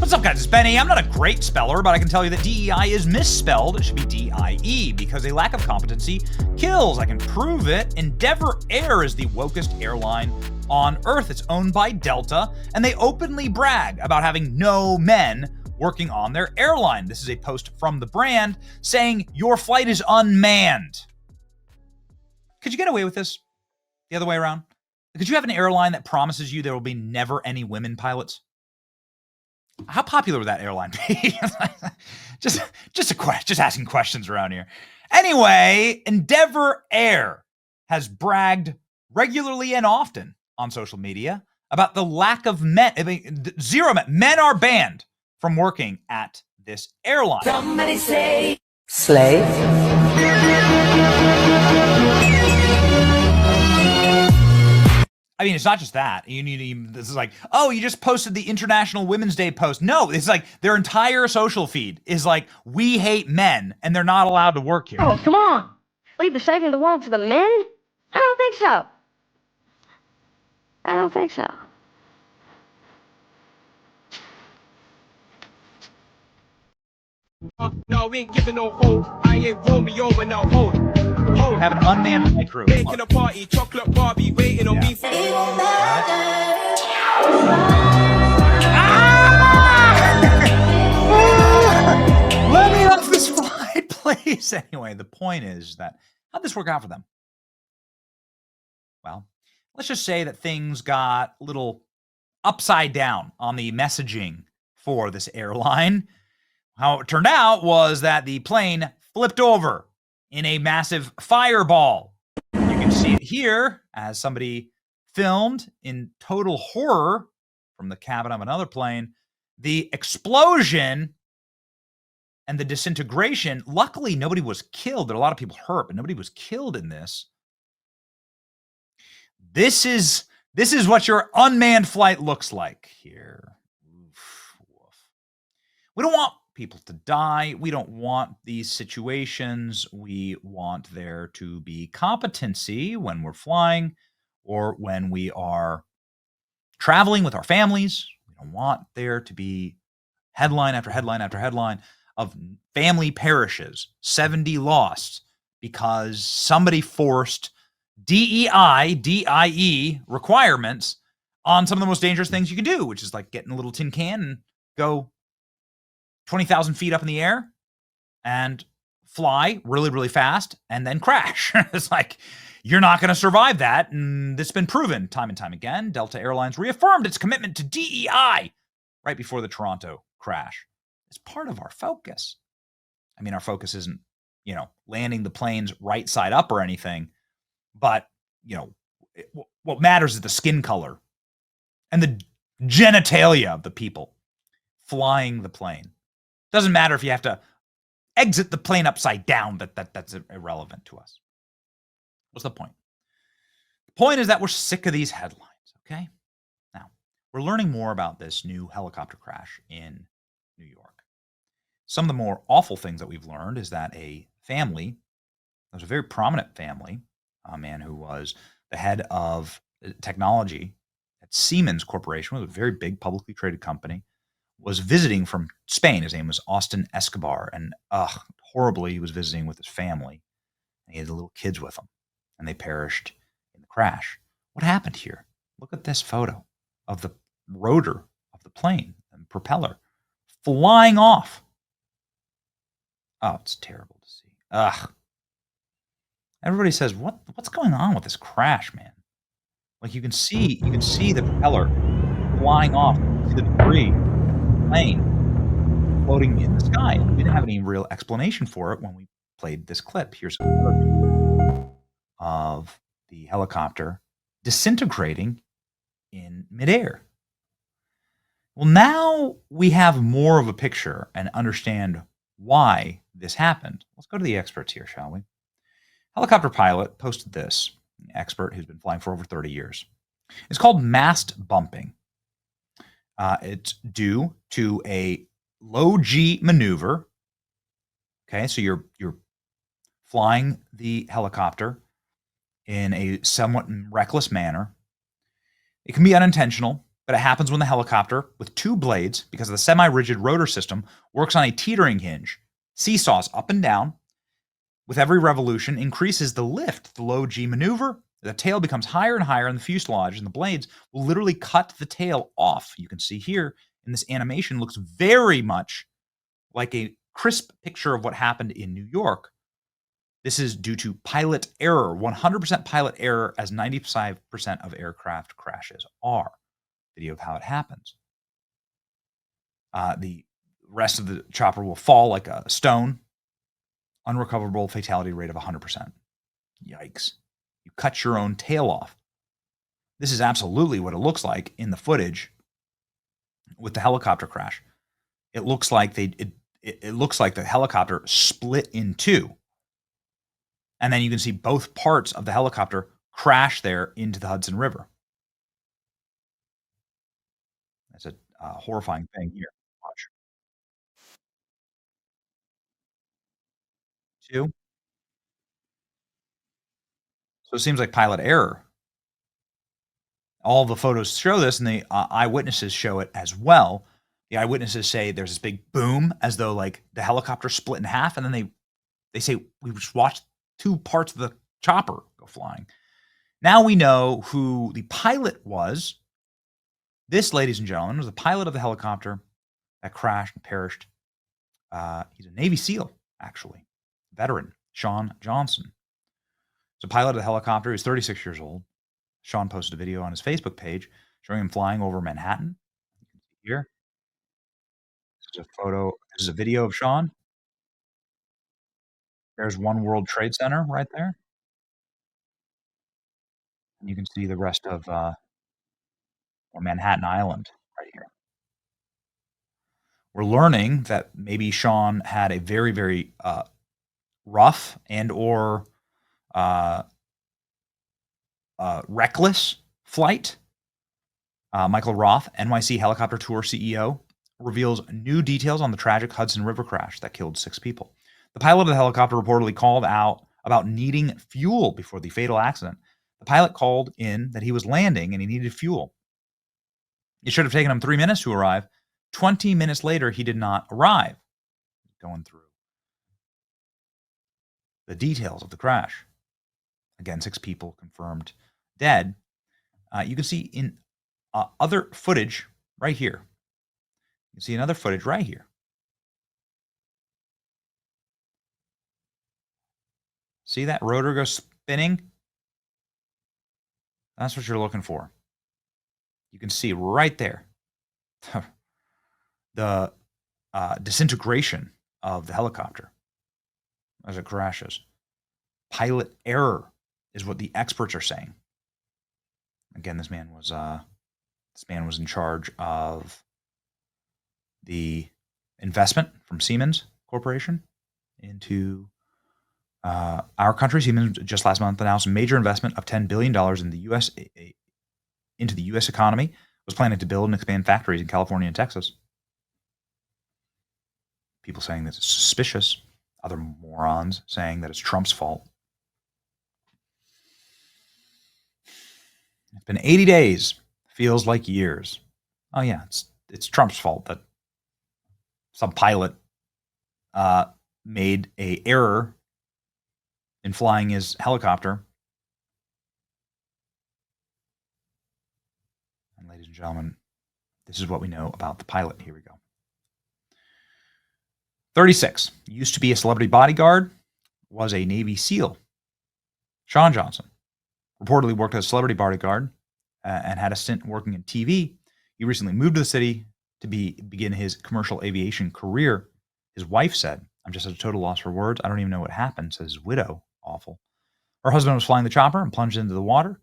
What's up, guys? It's Benny. I'm not a great speller, but I can tell you that DEI is misspelled. It should be DIE because a lack of competency kills. I can prove it. Endeavor Air is the wokest airline on Earth. It's owned by Delta, and they openly brag about having no men working on their airline. This is a post from the brand saying your flight is unmanned. Could you get away with this the other way around? Could you have an airline that promises you there will be never any women pilots? How popular would that airline be? just asking questions around here. Anyway, Endeavor Air has bragged regularly and often on social media about the lack of men. I mean, zero men. Men are banned from working at this airline. Somebody say slave. I mean, it's not just that. This is like, oh, you just posted the International Women's Day post. No, it's like their entire social feed is like, we hate men, and they're not allowed to work here. Oh, come on. Leave the saving the world for the men? I don't think so. I don't think so. No, we ain't giving no hold. I ain't Romeo and no hold. Have an unmanned flight crew. Making a party, chocolate Barbie waiting on me. Let me off this flight, please. Anyway, the point is that how'd this work out for them? Well, let's just say that things got a little upside down on the messaging for this airline. How it turned out was that the plane flipped over in a massive fireball. You can see it here as somebody filmed in total horror from the cabin of another plane. The explosion and the disintegration, luckily nobody was killed. There are a lot of people hurt, but nobody was killed in this. This is what your unmanned flight looks like here. Oof, woof. We don't want people to die. We don't want these situations. We want there to be competency when we're flying or when we are traveling with our families. We don't want there to be headline after headline after headline of family perishes, 70 lost because somebody forced DEI, DIE requirements on some of the most dangerous things you can do, which is like getting a little tin can and go 20,000 feet up in the air and fly really, really fast and then crash. It's like, you're not going to survive that. And this has been proven time and time again. Delta Airlines reaffirmed its commitment to DEI right before the Toronto crash. It's part of our focus. I mean, our focus isn't, landing the planes right side up or anything, but, what matters is the skin color and the genitalia of the people flying the plane. Doesn't matter if you have to exit the plane upside down. That's irrelevant to us. What's the point? The point is that we're sick of these headlines, okay? Now, we're learning more about this new helicopter crash in New York. Some of the more awful things that we've learned is that a family, there's a very prominent family, a man who was the head of technology at Siemens Corporation, was a very big publicly traded company, was visiting from Spain. His name was Austin Escobar, and horribly, he was visiting with his family, and he had the little kids with him, and they perished in the crash. What happened here? Look at this photo of the rotor of the plane and propeller flying off. Oh, it's terrible to see. Everybody says, what's going on with this crash, man? Like you can see the propeller flying off to the debris. Plane floating in the sky. We didn't have any real explanation for it when we played this clip. Here's another video of the helicopter disintegrating in midair. Well, now we have more of a picture and understand why this happened. Let's go to the experts here, shall we? Helicopter pilot posted this, an expert who's been flying for over 30 years. It's called mast bumping. It's due to a low G maneuver. Okay, so you're flying the helicopter in a somewhat reckless manner. It can be unintentional, but it happens when the helicopter, with two blades, because of the semi-rigid rotor system, works on a teetering hinge, seesaws up and down. With every revolution, increases the lift, the low G maneuver. The tail becomes higher and higher in the fuselage, and the blades will literally cut the tail off. You can see here in this animation, looks very much like a crisp picture of what happened in New York. This is due to pilot error, 100% pilot error, as 95% of aircraft crashes are. Video of how it happens. The rest of the chopper will fall like a stone. Unrecoverable fatality rate of 100%. Yikes. You cut your own tail off. This is absolutely what it looks like in the footage with the helicopter crash. It looks like it looks like the helicopter split in two. And then you can see both parts of the helicopter crash there into the Hudson River. That's a horrifying thing here. Watch. Two. So it seems like pilot error. All the photos show this, and the eyewitnesses show it as well. The eyewitnesses say there's this big boom, as though like the helicopter split in half, and then they say we just watched two parts of the chopper go flying. Now we know who the pilot was. This, ladies and gentlemen, was the pilot of the helicopter that crashed and perished. He's a Navy SEAL, actually, veteran, Sean Johnson. He's a pilot of the helicopter. He's 36 years old. Sean posted a video on his Facebook page showing him flying over Manhattan. You can see here. This is a photo. This is a video of Sean. There's One World Trade Center right there. And you can see the rest of Manhattan Island right here. We're learning that maybe Sean had a very, very rough and or reckless flight. Michael Roth, NYC Helicopter Tour CEO, reveals new details on the tragic Hudson River crash that killed 6 people. The pilot of the helicopter reportedly called out about needing fuel before the fatal accident. The pilot called in that he was landing and he needed fuel. It should have taken him 3 minutes to arrive. 20 minutes later, he did not arrive. Going through the details of the crash. Again, 6 people confirmed dead. You can see in other footage right here. You can see another footage right here. See that rotor go spinning? That's what you're looking for. You can see right there the disintegration of the helicopter as it crashes. Pilot error is what the experts are saying. Again, this man was in charge of the investment from Siemens Corporation into our country. Siemens just last month announced a major investment of $10 billion in the U.S. into the U.S. economy. Was planning to build and expand factories in California and Texas. People saying that it's suspicious. Other morons saying that it's Trump's fault. It's been 80 days. Feels like years. Oh yeah, it's Trump's fault that some pilot made a error in flying his helicopter. And ladies and gentlemen, this is what we know about the pilot. Here we go. 36. Used to be a celebrity bodyguard. Was a Navy SEAL. Sean Johnson reportedly worked as a celebrity bodyguard and had a stint working in TV. He recently moved to the city to begin his commercial aviation career. His wife said, "I'm just at a total loss for words. I don't even know what happened," says his widow. Awful. Her husband was flying the chopper and plunged into the water.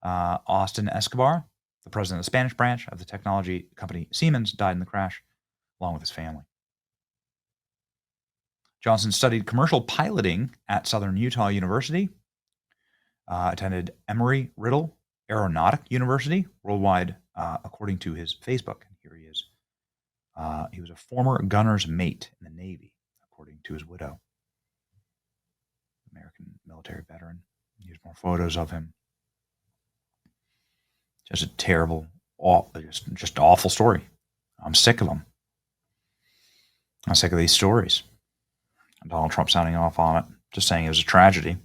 Austin Escobar, the president of the Spanish branch of the technology company Siemens, died in the crash, along with his family. Johnson studied commercial piloting at Southern Utah University, attended Embry-Riddle Aeronautic University worldwide, according to his Facebook. And here he is. He was a former gunner's mate in the Navy, according to his widow. American military veteran. Here's more photos of him. Just a terrible, just awful story. I'm sick of them. I'm sick of these stories. Donald Trump sounding off on it, just saying it was a tragedy.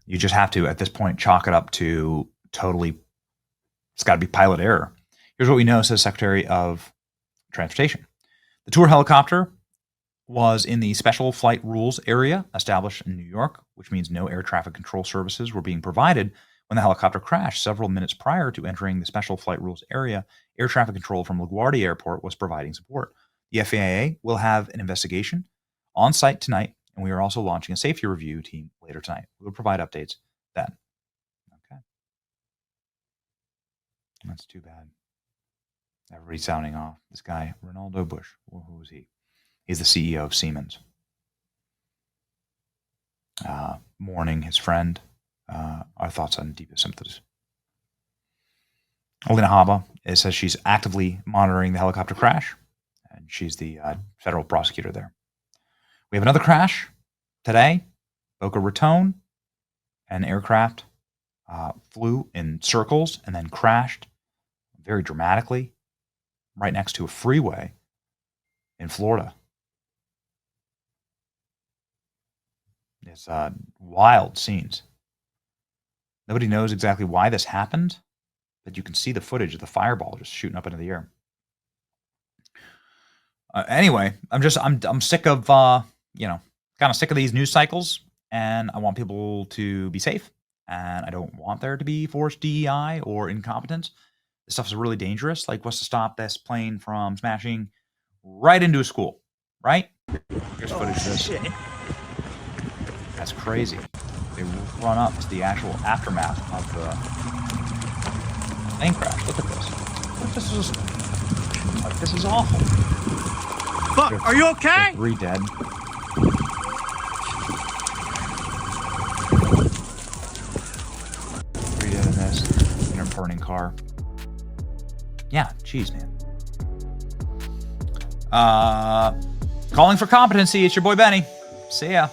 You just have to, at this point, chalk it up to totally, it's got to be pilot error. Here's what we know, says Secretary of Transportation. The tour helicopter was in the special flight rules area established in New York, which means no air traffic control services were being provided when the helicopter crashed. Several minutes prior to entering the special flight rules area, air traffic control from LaGuardia Airport was providing support. The FAA will have an investigation on site tonight, and we are also launching a safety review team later tonight. We will provide updates then. Okay. That's too bad. Everybody's sounding off. This guy, Ronaldo Bush, who is he? He's the CEO of Siemens. Mourning his friend. Our thoughts and deepest sympathies. Alina Habba, it says she's actively monitoring the helicopter crash, and she's the federal prosecutor there. We have another crash today. Boca Raton, an aircraft flew in circles and then crashed very dramatically right next to a freeway in Florida. It's wild scenes. Nobody knows exactly why this happened, but you can see the footage of the fireball just shooting up into the air. Anyway, I'm sick of kind of sick of these news cycles, and I want people to be safe, and I don't want there to be forced DEI or incompetence. This stuff is really dangerous. Like, what's to stop this plane from smashing right into a school? Right? Here's footage of this. Shit. That's crazy. They run up to the actual aftermath of the plane crash. Look at this. This is awful. Fuck, are you okay? 3 dead. 3 dead in this. In a burning car. Yeah, geez, man. Calling for competency. It's your boy Benny. See ya.